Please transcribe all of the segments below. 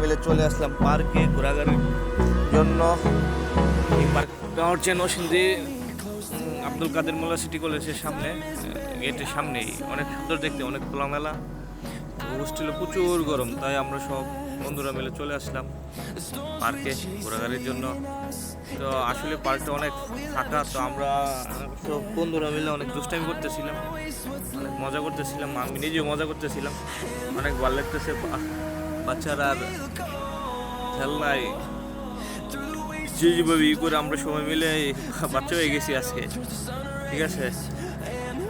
মিলে চলে আসলাম পার্কে ঘোরাঘুরির জন্য। এই পার্কটা হচ্ছে নরসিংদী আব্দুল কাদের মোল্লা সিটি কলেজের সামনে, গেটের সামনেই। অনেক সুন্দর দেখতে, অনেক খোলামেলা। হোস্টেলে প্রচুর গরম, তাই আমরা সব বন্ধুরা মিলে চলে আসলাম পার্কে ঘোরাঘুরির জন্য। তো আসলে পার্কটা অনেক ফাঁকা, তো আমরা সব বন্ধুরা মিলে অনেক দুষ্টামি করতেছিলাম, অনেক মজা করতেছিলাম। আমি নিজেও মজা করতেছিলাম, অনেক ভালো লাগতেছে। বাচ্চারা আর খেলনায় যেভাবে ই করে আমরা সবাই মিলে বাচ্চা হয়ে গেছি আজকে, ঠিক আছে।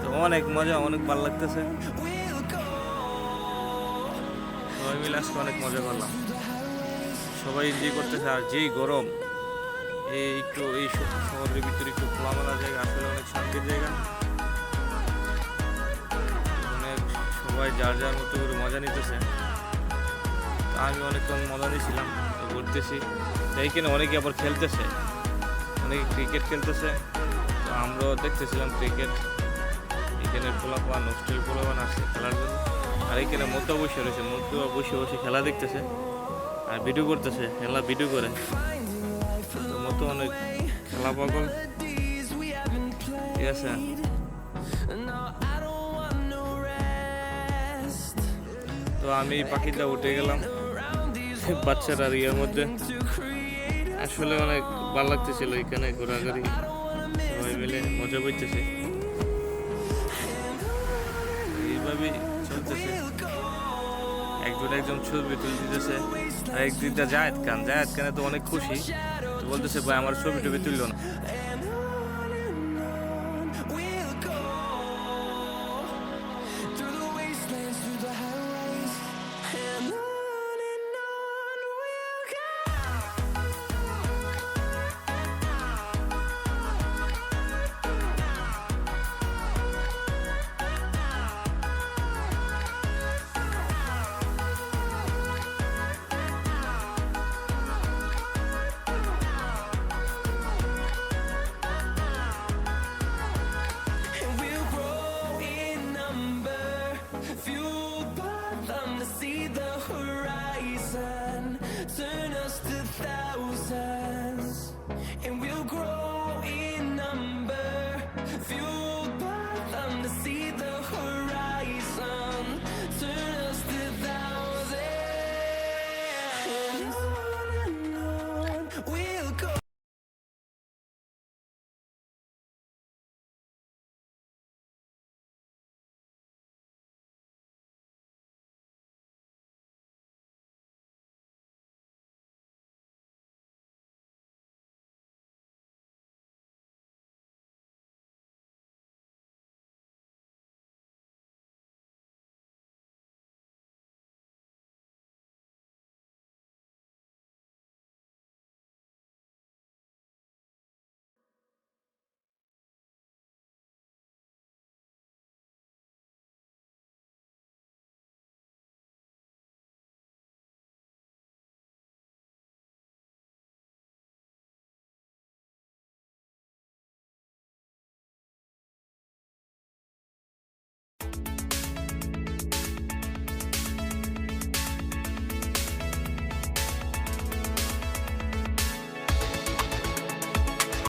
তো অনেক মজা, অনেক ভালো লাগতেছে। সবাই মিলে আজকে অনেক মজা করলাম, সবাই এনজয় করতেছে। আর যেই গরম, এই শহরের ভিতরে একটু খোলামেলা জায়গা আসলে অনেক শান্তির জায়গা। অনেক সবাই যার যার মতো করে মজা নিতেছে। আমি অনেকক্ষণ মজা নিয়েছিলাম, তো ঘুরতেছি। তো এইখানে অনেকে আবার খেলতেছে, অনেকে ক্রিকেট খেলতেছে। তো আমরাও দেখতেছিলাম ক্রিকেট। এখানে পোলাপান, হোস্টেল পোলাপান আসছে খেলার জন্য। আর এইখানে মতো বসে রয়েছে, মতো বসে বসে খেলা দেখতেছে আর ভিডিও করতেছে, খেলা ভিডিও করে। তো মতো অনেক খেলা পাগল, ঠিক আছে। তো আমি পাখিটা উঠে গেলাম বাচ্চারা ইয়ের মধ্যে। আসলে অনেক ভালো লাগতেছিল এখানে ঘোরাঘুরি, সবাই মিলে মজা করতেছে। এইভাবেই চলতেছে। একজন ছবি তুলে দিতেছে, আর একদিনটা জায়েদ খানে তো অনেক খুশি, তো বলতেছে ভাই আমার ছবি টবি তুললো না।